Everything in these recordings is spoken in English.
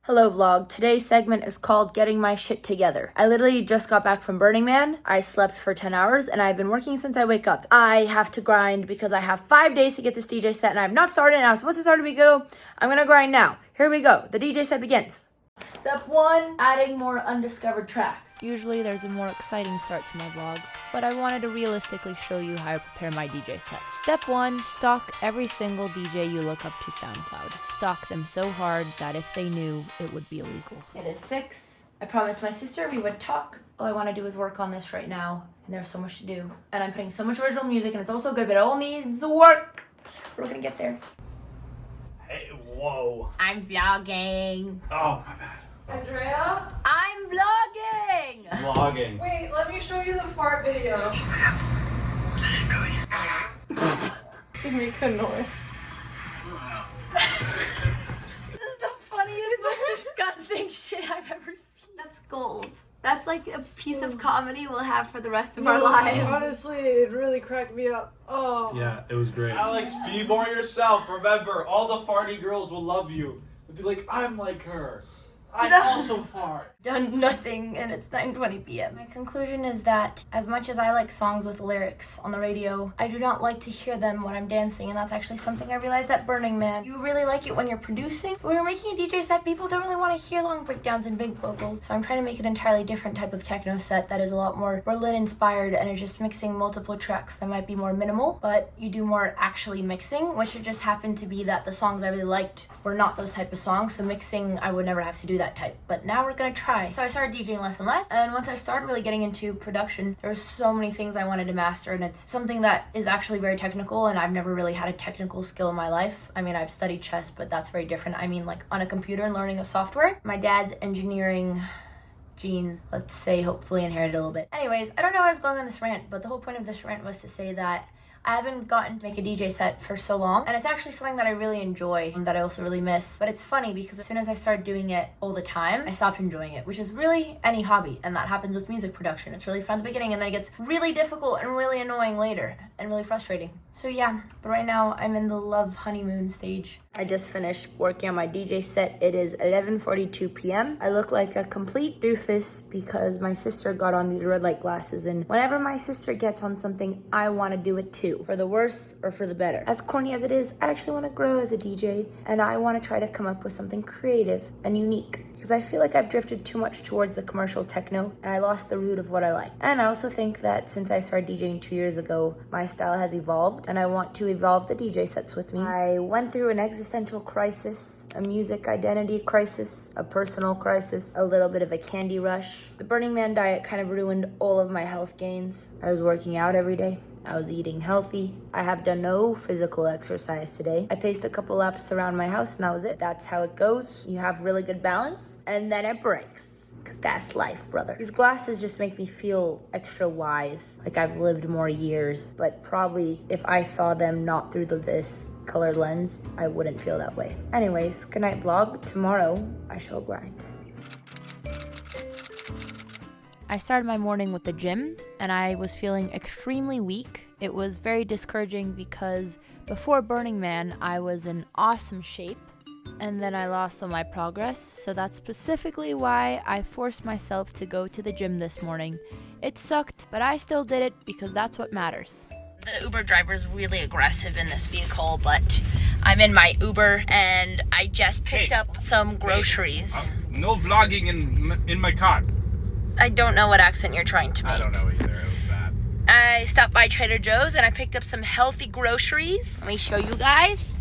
Hello vlog, today's segment is called Getting My Shit Together. I literally just got back from Burning Man. I slept for 10 hours and I've been working since I wake up. I have to grind because I have 5 days to get this DJ set and I have not started and I was supposed to start a week ago. I'm gonna grind now. Here we go, the DJ set begins. Step 1, adding more undiscovered tracks. Usually there's a more exciting start to my vlogs, but I wanted to realistically show you how I prepare my DJ set. Step 1, stalk every single DJ you look up to SoundCloud. Stalk them so hard that if they knew, it would be illegal. It is 6. I promised my sister we would talk. All I want to do is work on this right now, and there's so much to do. And I'm putting so much original music, and it's also good, but it all needs work. We're gonna get there. Hey, whoa. I'm vlogging. Oh, my bad. Andrea? I'm vlogging! Vlogging. Wait, let me show you the fart video. Make a noise. This is the funniest, most disgusting shit I've ever seen. That's gold. That's like a piece of comedy we'll have for the rest of our lives. Honestly, it really cracked me up. Oh. Yeah, it was great. Alex, be more yourself. Remember, all the farty girls will love you. They'll be like, I'm like her. I also fart. Done nothing and it's 9:20 p.m. My conclusion is that as much as I like songs with lyrics on the radio, I do not like to hear them when I'm dancing, and that's actually something I realized at Burning Man. You really like it when you're producing, but when you're making a DJ set, people don't really want to hear long breakdowns and big vocals. So I'm trying to make an entirely different type of techno set that is a lot more Berlin inspired and is just mixing multiple tracks that might be more minimal, but you do more actually mixing, which it just happened to be that the songs I really liked were not those type of songs, so mixing I would never have to do that type. But now we're gonna try. So I started DJing less and less, and once I started really getting into production, there were so many things I wanted to master, and it's something that is actually very technical, and I've never really had a technical skill in my life. I mean, I've studied chess, but that's very different. I mean, like on a computer and learning a software. My dad's engineering genes, let's say, hopefully inherited a little bit. Anyways, I don't know why I was going on this rant, but the whole point of this rant was to say that I haven't gotten to make a DJ set for so long, and it's actually something that I really enjoy and that I also really miss. But it's funny because as soon as I started doing it all the time, I stopped enjoying it, which is really any hobby, and that happens with music production. It's really fun at the beginning, and then it gets really difficult and really annoying later, and really frustrating. So yeah, but right now I'm in the love honeymoon stage. I just finished working on my DJ set. It is 11:42 p.m. I look like a complete doofus because my sister got on these red light glasses, and whenever my sister gets on something, I want to do it too, for the worse or for the better. As corny as it is, I actually want to grow as a DJ, and I want to try to come up with something creative and unique, because I feel like I've drifted too much towards the commercial techno, and I lost the root of what I like. And I also think that since I started DJing 2 years ago, my style has evolved, and I want to evolve the DJ sets with me. I went through an existential crisis, a music identity crisis, a personal crisis, a little bit of a candy rush. The Burning Man diet kind of ruined all of my health gains. I was working out every day. I was eating healthy. I have done no physical exercise today. I paced a couple laps around my house and that was it. That's how it goes. You have really good balance and then it breaks. Cause that's life, brother. These glasses just make me feel extra wise. Like I've lived more years, but probably if I saw them not through this colored lens, I wouldn't feel that way. Anyways, good night vlog. Tomorrow I shall grind. I started my morning with the gym, and I was feeling extremely weak. It was very discouraging because before Burning Man, I was in awesome shape, and then I lost all my progress. So that's specifically why I forced myself to go to the gym this morning. It sucked, but I still did it because that's what matters. The Uber driver's really aggressive in this vehicle, but I'm in my Uber and I just picked up some groceries. No vlogging in my car. I don't know what accent you're trying to make. I don't know either. It was bad. I stopped by Trader Joe's and I picked up some healthy groceries. Let me show you guys.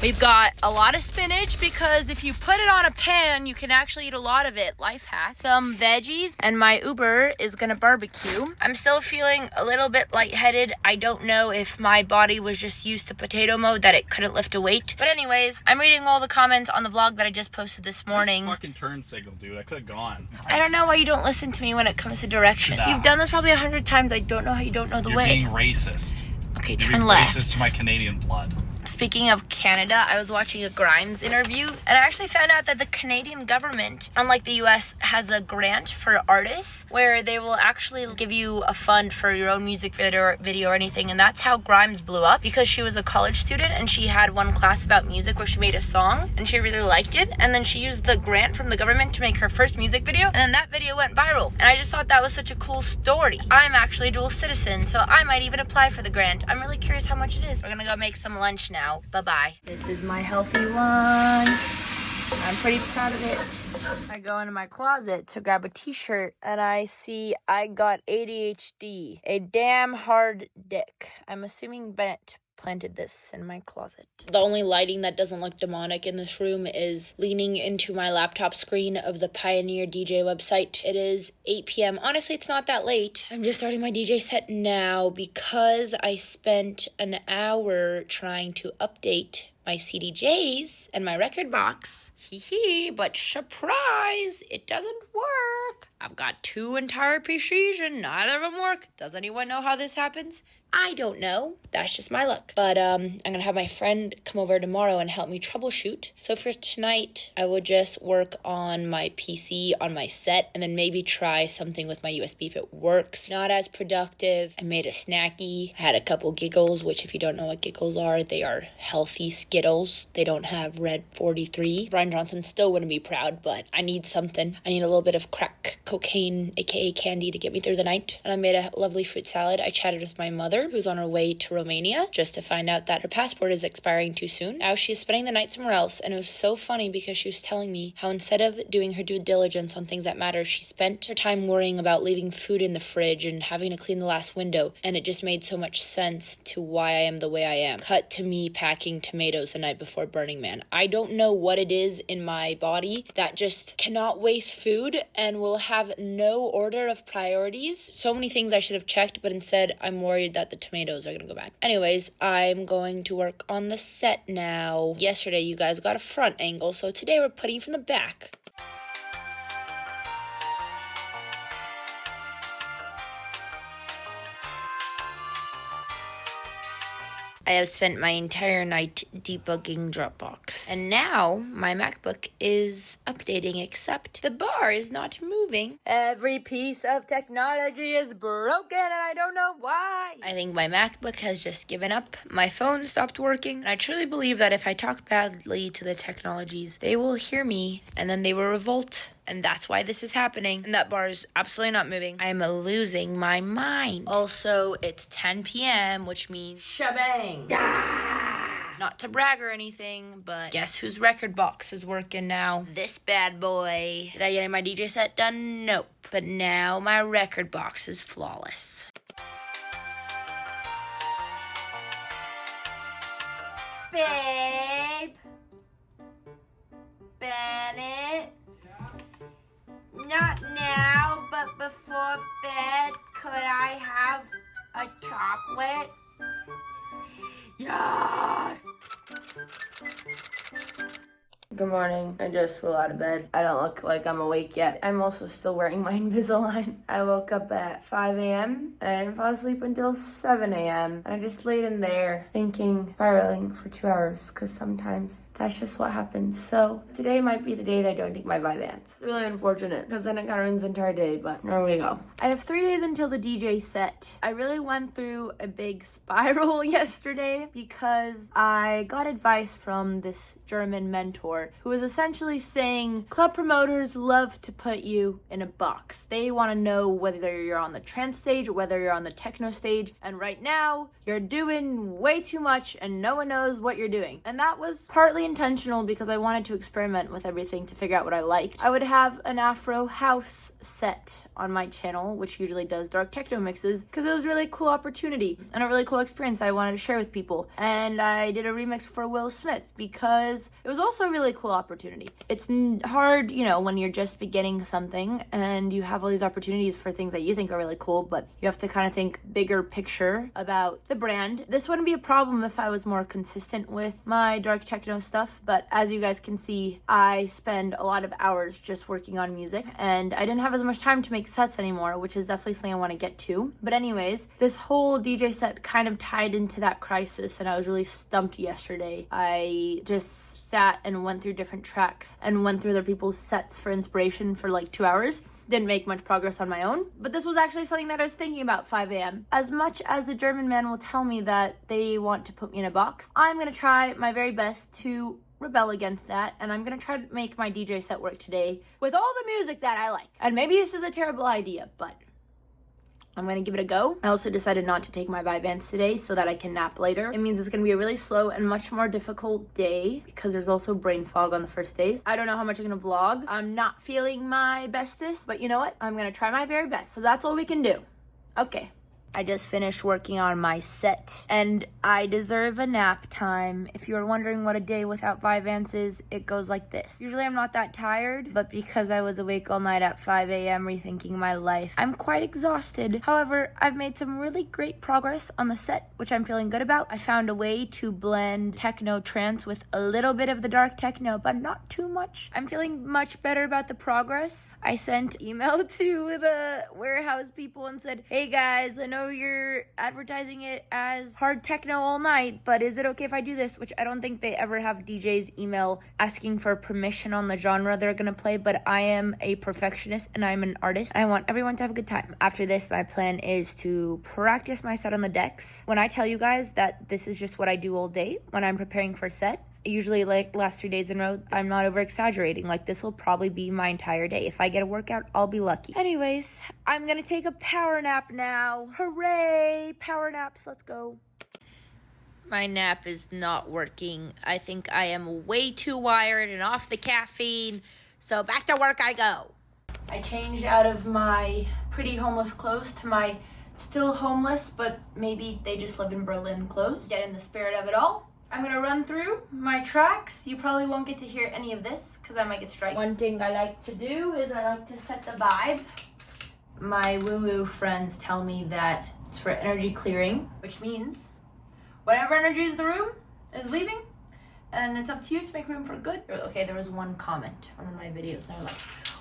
We've got a lot of spinach because if you put it on a pan, you can actually eat a lot of it. Life hack. Some veggies, and my Uber is gonna barbecue. I'm still feeling a little bit lightheaded. I don't know if my body was just used to potato mode that it couldn't lift a weight. But anyways, I'm reading all the comments on the vlog that I just posted this morning. This fucking turn signal, dude. I could have gone. I don't know why you don't listen to me when it comes to direction. You've done this probably 100 times. I don't know how you don't know the way. You're being racist. Okay, You're turn being left. racist to my Canadian blood. Speaking of Canada, I was watching a Grimes interview, and I actually found out that the Canadian government, unlike the US, has a grant for artists where they will actually give you a fund for your own music video or anything. And that's how Grimes blew up, because she was a college student and she had one class about music where she made a song and she really liked it. And then she used the grant from the government to make her first music video, and then that video went viral. And I just thought that was such a cool story. I'm actually a dual citizen, so I might even apply for the grant. I'm really curious how much it is. We're gonna go make some lunch now. Bye-bye. This is my healthy lunch. I'm pretty proud of it. I go into my closet to grab a t-shirt and I see I got ADHD. A damn hard dick. I'm assuming Bennett planted this in my closet. The only lighting that doesn't look demonic in this room is leaning into my laptop screen of the Pioneer DJ website. It is 8 p.m. Honestly, it's not that late. I'm just starting my DJ set now because I spent an hour trying to update my CDJs and my record box. But surprise, it doesn't work. I've got 2 entire PCs and neither of them work. Does anyone know how this happens? I don't know. That's just my luck. But I'm gonna have my friend come over tomorrow and help me troubleshoot. So for tonight, I will just work on my PC, on my set, and then maybe try something with my USB if it works. Not as productive. I made a snacky. I had a couple giggles, which if you don't know what giggles are, they are healthy Skittles. They don't have red 43. Brian Johnson still wouldn't be proud, but I need something. I need a little bit of crack cocaine, aka candy, to get me through the night. And I made a lovely fruit salad. I chatted with my mother, who's on her way to Romania, just to find out that her passport is expiring too soon. Now she's spending the night somewhere else, and it was so funny because she was telling me how instead of doing her due diligence on things that matter, she spent her time worrying about leaving food in the fridge and having to clean the last window, and it just made so much sense to why I am the way I am. Cut to me packing tomatoes the night before Burning Man. I don't know what it is in my body that just cannot waste food and will have no order of priorities. So many things I should have checked, but instead I'm worried that the tomatoes are gonna go bad. Anyways, I'm going to work on the set now. Yesterday you guys got a front angle, so today we're putting from the back. I have spent my entire night debugging Dropbox. And now my MacBook is updating, except the bar is not moving. Every piece of technology is broken and I don't know why. I think my MacBook has just given up. My phone stopped working. And I truly believe that if I talk badly to the technologies, they will hear me and then they will revolt. And that's why this is happening. And that bar is absolutely not moving. I am losing my mind. Also, it's 10 p.m., which means shebang. Ah! Not to brag or anything, but guess whose record box is working now? This bad boy. Did I get my DJ set done? Nope. But now my record box is flawless. Babe. Bennett. Not now, but before bed, could I have a chocolate? Yes! Good morning. I just flew out of bed. I don't look like I'm awake yet. I'm also still wearing my Invisalign. I woke up at 5 a.m. and I didn't fall asleep until 7 a.m. And I just laid in there thinking, spiraling for 2 hours, because sometimes that's just what happens. So today might be the day that I don't take my Vyvanse. Really unfortunate, because then it kind of ruins the entire day, but there we go. I have 3 days until the DJ set. I really went through a big spiral yesterday because I got advice from this German mentor who was essentially saying club promoters love to put you in a box. They want to know whether you're on the trance stage or whether you're on the techno stage, and right now you're doing way too much and no one knows what you're doing. And that was partly intentional because I wanted to experiment with everything to figure out what I liked. I would have an Afro house set on my channel, which usually does dark techno mixes, because it was a really cool opportunity and a really cool experience I wanted to share with people. And I did a remix for Will Smith because it was also a really cool opportunity. It's hard, you know, when you're just beginning something and you have all these opportunities for things that you think are really cool, but you have to kind of think bigger picture about the brand. This wouldn't be a problem if I was more consistent with my dark techno stuff, but as you guys can see, I spend a lot of hours just working on music, and I didn't have as much time to make sets anymore, which is definitely something I want to get to. But anyways, this whole DJ set kind of tied into that crisis, and I was really stumped yesterday. I just sat and went through different tracks and went through other people's sets for inspiration for like 2 hours. Didn't make much progress on my own, but this was actually something that I was thinking about 5 a.m. As much as the German man will tell me that they want to put me in a box, I'm gonna try my very best to rebel against that, and I'm gonna try to make my DJ set work today with all the music that I like. And maybe this is a terrible idea, but I'm gonna give it a go. I also decided not to take my Vyvanse today so that I can nap later. It means it's gonna be a really slow and much more difficult day because there's also brain fog on the first days. I don't know how much I'm gonna vlog. I'm not feeling my bestest, but you know what? I'm gonna try my very best. So that's all we can do. Okay. I just finished working on my set and I deserve a nap time. If you're wondering what a day without Vyvanse is, it goes like this. Usually I'm not that tired, but because I was awake all night at 5 a.m. rethinking my life, I'm quite exhausted. However, I've made some really great progress on the set, which I'm feeling good about. I found a way to blend techno trance with a little bit of the dark techno, but not too much. I'm feeling much better about the progress. I sent email to the warehouse people and said, hey guys, I know you're advertising it as hard techno all night, but is it okay if I do this? Which I don't think they ever have DJs email asking for permission on the genre they're gonna play, but I am a perfectionist and I'm an artist. I want everyone to have a good time. After this, my plan is to practice my set on the decks. When I tell you guys that this is just what I do all day when I'm preparing for a set, usually like last 3 days in a row, I'm not over exaggerating. Like this will probably be my entire day. If I get a workout, I'll be lucky. Anyways, I'm gonna take a power nap now. Hooray, power naps, let's go. My nap is not working. I think I am way too wired and off the caffeine. So back to work I go. I changed out of my pretty homeless clothes to my still homeless, but maybe they just live in Berlin clothes. Get in the spirit of it all. I'm gonna run through my tracks. You probably won't get to hear any of this because I might get striked. One thing I like to do is I like to set the vibe. My woo-woo friends tell me that it's for energy clearing, which means whatever energy is in the room is leaving, and it's up to you to make room for good. Okay, there was one comment on one of my videos, and they were like,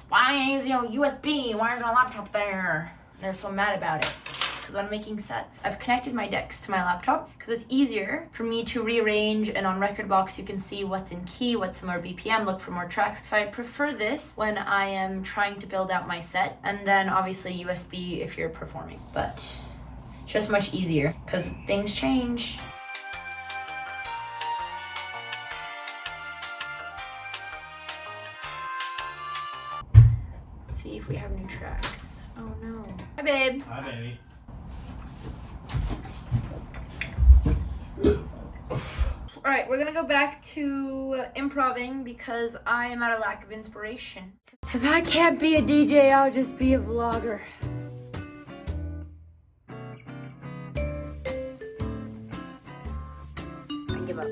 why is your USB? Why is your laptop there? And they're so mad about it. Because when I'm making sets, I've connected my decks to my laptop because it's easier for me to rearrange, and on Rekordbox you can see what's in key, what's similar BPM, look for more tracks. So I prefer this when I am trying to build out my set, and then obviously USB if you're performing, but just much easier because things change. Let's see if we have new tracks. Oh no. Hi babe. Hi, baby. All right, we're gonna go back to improving because I am at a lack of inspiration. If I can't be a DJ, I'll just be a vlogger. I give up.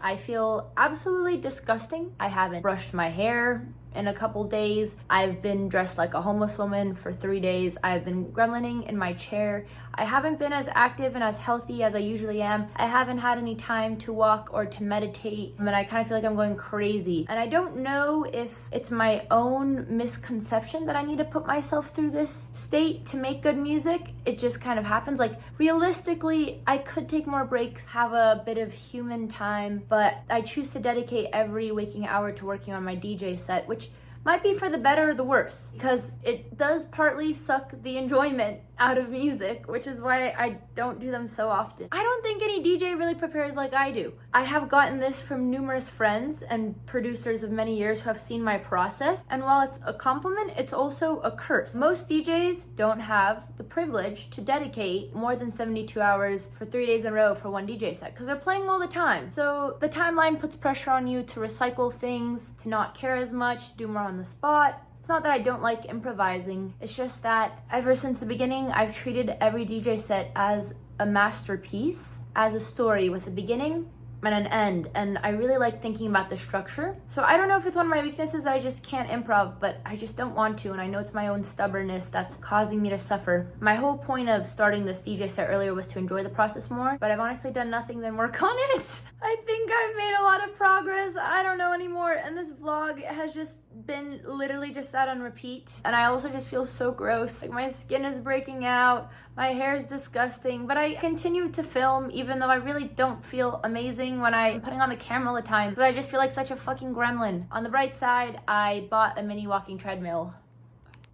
I feel absolutely disgusting. I haven't brushed my hair in a couple days. I've been dressed like a homeless woman for 3 days. I've been gremlining in my chair. I haven't been as active and as healthy as I usually am. I haven't had any time to walk or to meditate, and I kind of feel like I'm going crazy. And I don't know if it's my own misconception that I need to put myself through this state to make good music. It just kind of happens. Like realistically, I could take more breaks, have a bit of human time, but I choose to dedicate every waking hour to working on my DJ set, which might be for the better or the worse, because it does partly suck the enjoyment out of music, which is why I don't do them so often. I don't think any DJ really prepares like I do. I have gotten this from numerous friends and producers of many years who have seen my process, and while it's a compliment, it's also a curse. Most DJs don't have the privilege to dedicate more than 72 hours for 3 days in a row for one DJ set, because they're playing all the time. So the timeline puts pressure on you to recycle things, to not care as much, to do more on the spot. It's not that I don't like improvising, it's just that ever since the beginning, I've treated every DJ set as a masterpiece, as a story with a beginning, at an end, and I really like thinking about the structure. So I don't know if it's one of my weaknesses that I just can't improv, but I just don't want to, and I know it's my own stubbornness that's causing me to suffer. My whole point of starting this DJ set earlier was to enjoy the process more, but I've honestly done nothing than work on it. I think I've made a lot of progress. I don't know anymore, and this vlog has just been literally just sat on repeat, and I also just feel so gross. Like, my skin is breaking out, my hair is disgusting, but I continue to film even though I really don't feel amazing when I'm putting on the camera all the time, because I just feel like such a fucking gremlin. On the bright side, I bought a mini walking treadmill.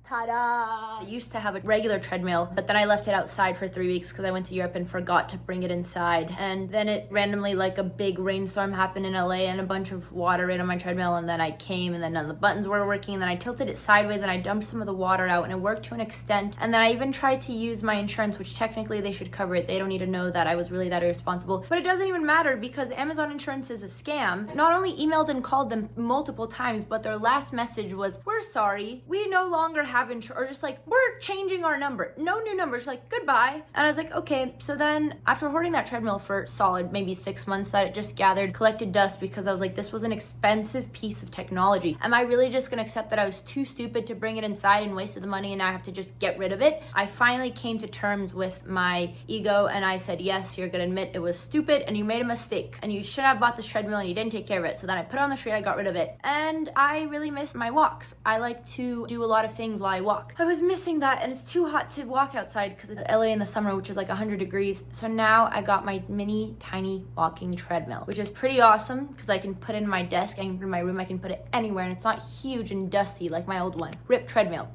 Ta-da! I used to have a regular treadmill, but then I left it outside for 3 weeks because I went to Europe and forgot to bring it inside. And then it randomly, like a big rainstorm happened in LA and a bunch of water ran on my treadmill, and then I came and then none of the buttons were working, and then I tilted it sideways and I dumped some of the water out, and it worked to an extent. And then I even tried to use my insurance, which technically they should cover it. They don't need to know that I was really that irresponsible. But it doesn't even matter because Amazon insurance is a scam. Not only emailed and called them multiple times, but their last message was, "We're sorry, we no longer have insurance," or just like, "We're changing our number, no new numbers," like, goodbye. And I was like, okay. So then after hoarding that treadmill for solid maybe 6 months, that it just collected dust, because I was like, this was an expensive piece of technology. Am I really just gonna accept that I was too stupid to bring it inside and wasted the money and now I have to just get rid of it? I finally came to terms with my ego and I said, yes, you're gonna admit it was stupid and you made a mistake and you should have bought this treadmill and you didn't take care of it. So then I put it on the street, I got rid of it, and I really miss my walks. I like to do a lot of things while I walk. I was missing that, and it's too hot to walk outside because it's LA in the summer, which is like 100 degrees. So now I got my mini tiny walking treadmill, which is pretty awesome because I can put it in my desk, I can put it in my room, I can put it anywhere, and it's not huge and dusty like my old one. RIP treadmill.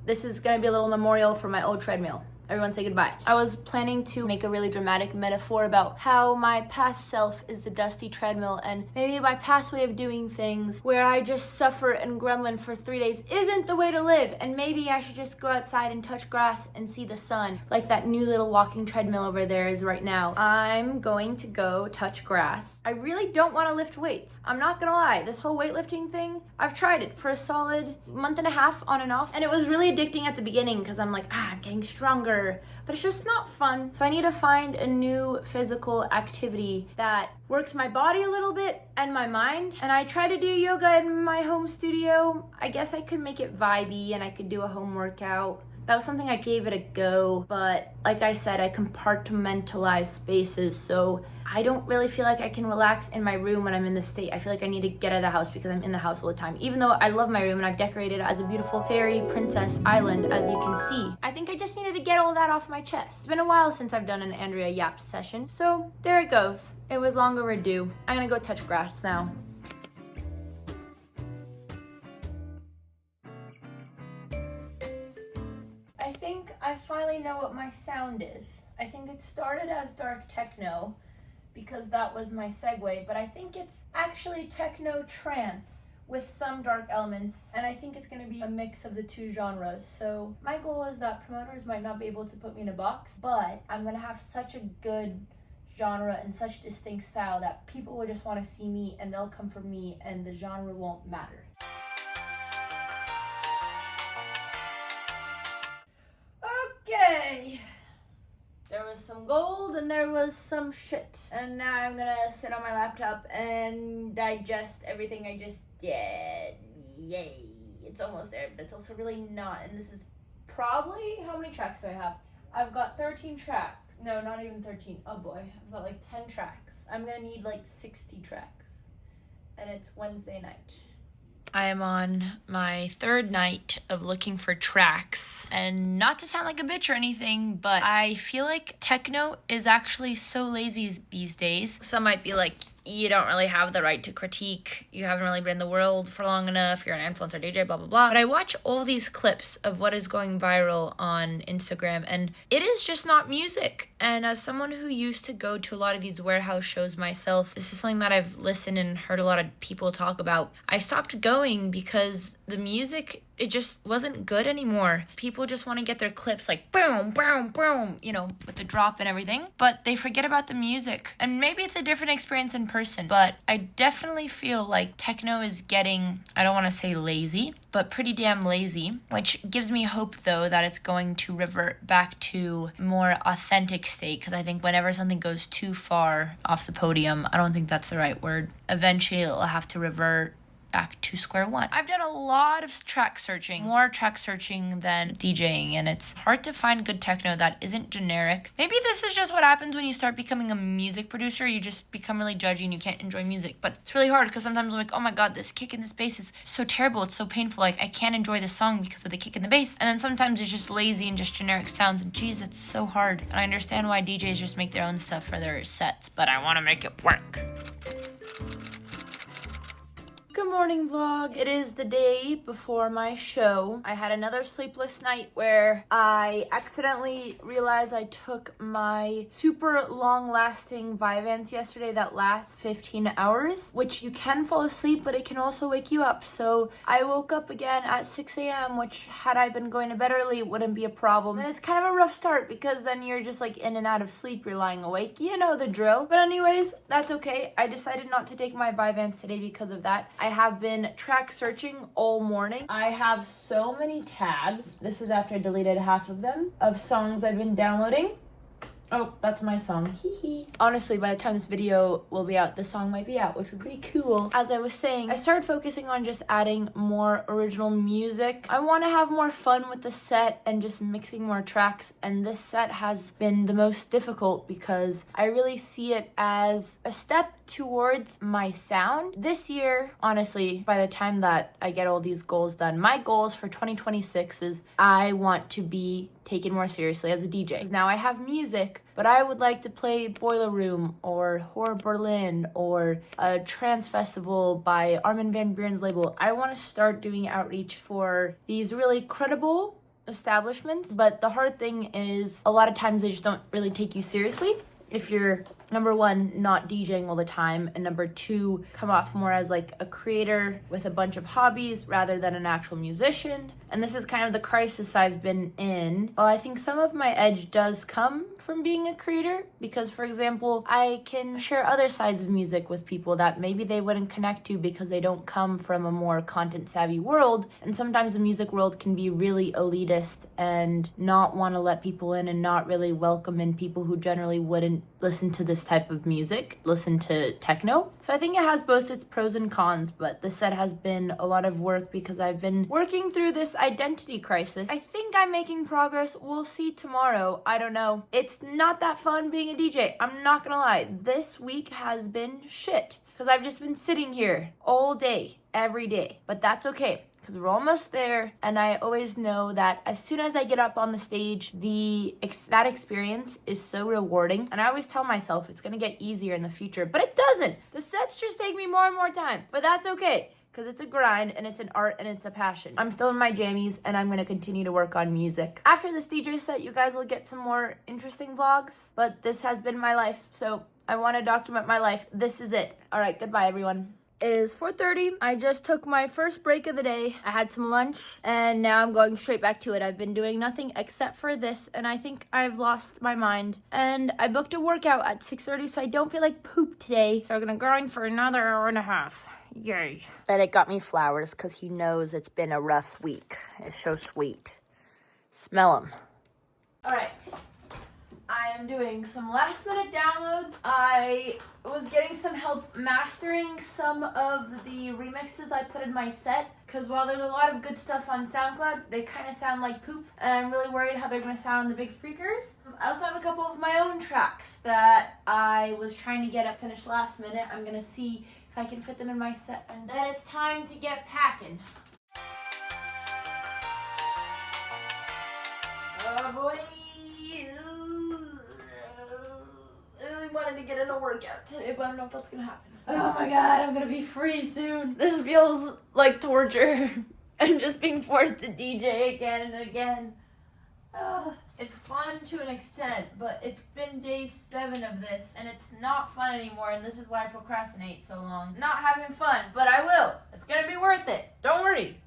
This is gonna be a little memorial for my old treadmill. Everyone say goodbye. I was planning to make a really dramatic metaphor about how my past self is the dusty treadmill, and maybe my past way of doing things where I just suffer and gremlin for 3 days isn't the way to live, and maybe I should just go outside and touch grass and see the sun like that new little walking treadmill over there is right now. I'm going to go touch grass. I really don't want to lift weights. I'm not gonna lie, this whole weightlifting thing, I've tried it for a solid month and a half on and off, and it was really addicting at the beginning because I'm like, I'm getting stronger, but it's just not fun. So I need to find a new physical activity that works my body a little bit and my mind. And I try to do yoga in my home studio. I guess I could make it vibey and I could do a home workout. That was something I gave it a go, but like I said, I compartmentalize spaces, so I don't really feel like I can relax in my room when I'm in this state. I feel like I need to get out of the house because I'm in the house all the time, even though I love my room and I've decorated it as a beautiful fairy princess island, as you can see. I think I just needed to get all that off my chest. It's been a while since I've done an Andrea Yap session, so there it goes. It was long overdue. I'm gonna go touch grass now. I think I finally know what my sound is. I think it started as dark techno because that was my segue, but I think it's actually techno trance with some dark elements, and I think it's going to be a mix of the two genres. So my goal is that promoters might not be able to put me in a box, but I'm going to have such a good genre and such distinct style that people will just want to see me and they'll come for me and the genre won't matter. Okay, there was some gold and there was some shit, and now I'm gonna sit on my laptop and digest everything I just did. Yay, it's almost there, but it's also really not. And this is probably, how many tracks do I have? I've got 13 tracks. No, not even 13. Oh boy, I've got like 10 tracks. I'm gonna need like 60 tracks, and it's Wednesday night. I am on my third night of looking for tracks, and not to sound like a bitch or anything, but I feel like techno is actually so lazy these days. Some might be like, you don't really have the right to critique, you haven't really been in the world for long enough, you're an influencer DJ, blah blah blah. But I watch all these clips of what is going viral on Instagram, and it is just not music. And as someone who used to go to a lot of these warehouse shows myself, this is something that I've listened and heard a lot of people talk about. I stopped going because the music it just wasn't good anymore. People just want to get their clips like boom, boom, boom, you know, with the drop and everything, but they forget about the music. And maybe it's a different experience in person, but I definitely feel like techno is getting, I don't want to say lazy, but pretty damn lazy, which gives me hope though that it's going to revert back to more authentic state, because I think whenever something goes too far off the podium, I don't think that's the right word, eventually it'll have to revert back to square one. I've done a lot of track searching, more track searching than DJing, and it's hard to find good techno that isn't generic. Maybe this is just what happens when you start becoming a music producer. You just become really judgy and you can't enjoy music. But it's really hard because sometimes I'm like, oh my god, this kick in this bass is so terrible, it's so painful, like I can't enjoy this song because of the kick in the bass. And then sometimes it's just lazy and just generic sounds, and geez, it's so hard. And I understand why DJs just make their own stuff for their sets, but I want to make it work. Good morning, vlog. It is the day before my show. I had another sleepless night where I accidentally realized I took my super long-lasting Vyvanse yesterday that lasts 15 hours, which you can fall asleep, but it can also wake you up. So I woke up again at 6 a.m., which had I been going to bed early, it wouldn't be a problem. And it's kind of a rough start because then you're just like in and out of sleep, you're lying awake. You know the drill. But anyways, that's okay. I decided not to take my Vyvanse today because of that. I have been track searching all morning. I have so many tabs. This is after I deleted half of them, of songs I've been downloading. Oh, that's my song. Hee hee. Honestly, by the time this video will be out, the song might be out, which would be pretty cool. As I was saying, I started focusing on just adding more original music. I want to have more fun with the set and just mixing more tracks, and this set has been the most difficult because I really see it as a step towards my sound. This year, honestly, by the time that I get all these goals done, my goals for 2026 is I want to be taken more seriously as a DJ. Now I have music, but I would like to play Boiler Room or Horror Berlin or a trance festival by Armin van Buuren's label. I want to start doing outreach for these really credible establishments, but the hard thing is a lot of times they just don't really take you seriously if you're, number one, not DJing all the time, and number two, come off more as like a creator with a bunch of hobbies rather than an actual musician. And this is kind of the crisis I've been in. Well, I think some of my edge does come from being a creator because, for example, I can share other sides of music with people that maybe they wouldn't connect to because they don't come from a more content-savvy world. And sometimes the music world can be really elitist and not want to let people in and not really welcome in people who generally wouldn't listen to this type of music, listen to techno. So I think it has both its pros and cons, but the set has been a lot of work because I've been working through this identity crisis. I think I'm making progress. We'll see tomorrow. I don't know. It's not that fun being a DJ. I'm not gonna lie. This week has been shit because I've just been sitting here all day, every day. But that's okay, because we're almost there, and I always know that as soon as I get up on the stage, that experience is so rewarding, and I always tell myself it's gonna get easier in the future, but it doesn't. The sets just take me more and more time, but that's okay, because it's a grind, and it's an art, and it's a passion. I'm still in my jammies, and I'm gonna continue to work on music. After this DJ set, you guys will get some more interesting vlogs, but this has been my life, so I want to document my life. This is it. All right, goodbye, everyone. It is 4:30. I just took my first break of the day. I had some lunch, and now I'm going straight back to it. I've been doing nothing except for this, and I think I've lost my mind. And I booked a workout at 6:30, so I don't feel like poop today. So I'm gonna grind for another hour and a half. Yay. Bennett got me flowers because he knows it's been a rough week. It's so sweet. Smell them. All right. I am doing some last minute downloads. I was getting some help mastering some of the remixes I put in my set, because while there's a lot of good stuff on SoundCloud, they kind of sound like poop, and I'm really worried how they're going to sound on the big speakers. I also have a couple of my own tracks that I was trying to get finished last minute. I'm going to see if I can fit them in my set, and then it's time to get packing. Oh boy! Wanted to get in a workout today, but I don't know if that's gonna happen. Oh my god, I'm gonna be free soon. This feels like torture. And just being forced to DJ again and again. It's fun to an extent, but it's been day 7 of this, and it's not fun anymore, and this is why I procrastinate so long. Not having fun, but I will. It's gonna be worth it. Don't worry.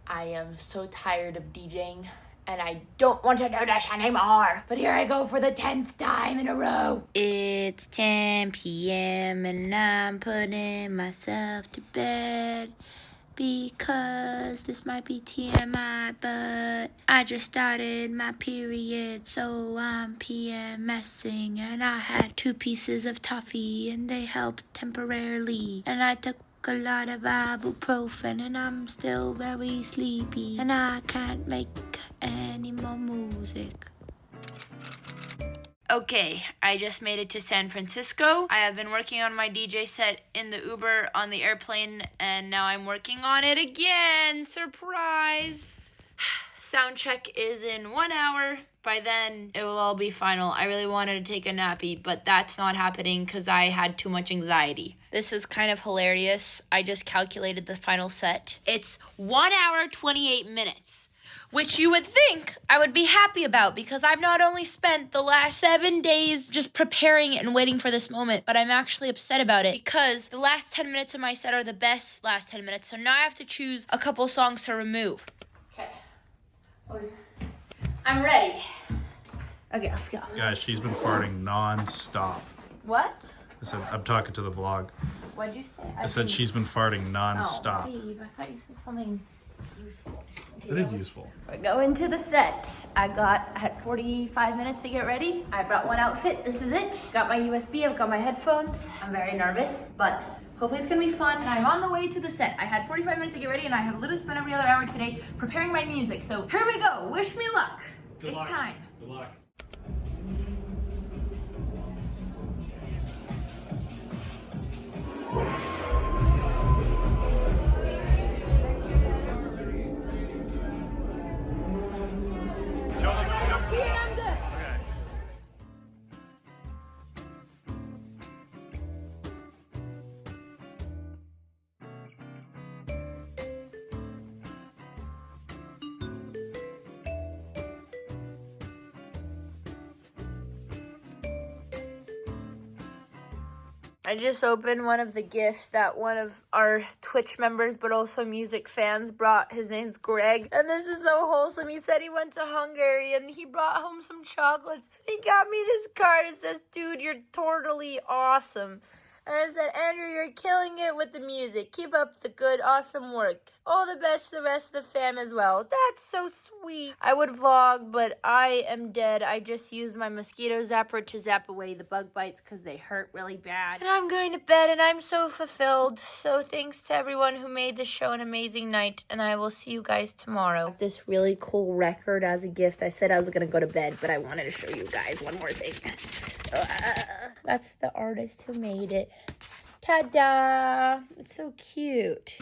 I am so tired of DJing, and I don't want to do this anymore. But here I go for the 10th time in a row. It's 10 p.m. and I'm putting myself to bed. Because this might be TMI, but I just started my period, so I'm PMSing, and I had 2 pieces of toffee, and they helped temporarily, and I took a lot of ibuprofen, and I'm still very sleepy, and I can't make any more music. Okay, I just made it to San Francisco. I have been working on my DJ set in the Uber on the airplane, and now I'm working on it again. Surprise! Sound check is in 1 hour. By then, it will all be final. I really wanted to take a nappy, but that's not happening because I had too much anxiety. This is kind of hilarious. I just calculated the final set. It's 1 hour, 28 minutes. Which you would think I would be happy about because I've not only spent the last 7 days just preparing and waiting for this moment, but I'm actually upset about it because the last 10 minutes of my set are the best last 10 minutes, so now I have to choose a couple songs to remove. Okay. I'm ready. Okay, let's go. Guys, she's been farting non-stop. What? I said, I'm talking to the vlog. What'd you say? I said she's been farting non-stop. Oh, babe, I thought you said something useful. Okay, It is useful. We're going to the set. I had 45 minutes to get ready. I brought one outfit. This is it. Got my USB. I've got my headphones. I'm very nervous, but hopefully it's gonna be fun. And I'm on the way to the set. I had 45 minutes to get ready, and I have literally spent every other hour today preparing my music. So here we go. Wish me luck. Good It's luck. time. Good luck. I just opened one of the gifts that one of our Twitch members, but also music fans, brought. His name's Greg, and this is so wholesome. He said he went to Hungary, and he brought home some chocolates. He got me this card. It says, "Dude, you're totally awesome." And it said, "Andrew, you're killing it with the music. Keep up the good, awesome work. All the best to the rest of the fam as well." That's so sweet. I would vlog, but I am dead. I just used my mosquito zapper to zap away the bug bites because they hurt really bad. And I'm going to bed, and I'm so fulfilled. So thanks to everyone who made this show an amazing night, and I will see you guys tomorrow. This really cool record as a gift. I said I was going to go to bed, but I wanted to show you guys one more thing. That's the artist who made it. Ta-da! It's so cute.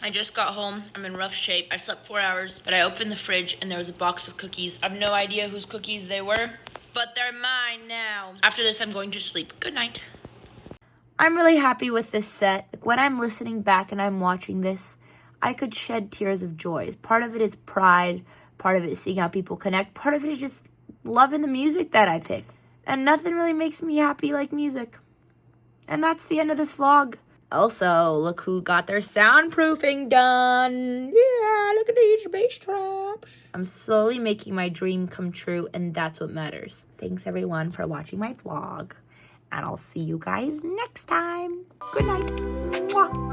I just got home. I'm in rough shape. I slept 4 hours, but I opened the fridge and there was a box of cookies. I have no idea whose cookies they were, but they're mine now. After this, I'm going to sleep. Good night. I'm really happy with this set. Like, when I'm listening back and I'm watching this, I could shed tears of joy. Part of it is pride. Part of it is seeing how people connect. Part of it is just loving the music that I pick. And nothing really makes me happy like music. And that's the end of this vlog. Also, look who got their soundproofing done. Yeah, look at these bass traps. I'm slowly making my dream come true, and that's what matters. Thanks everyone for watching my vlog. And I'll see you guys next time. Good night. Mwah.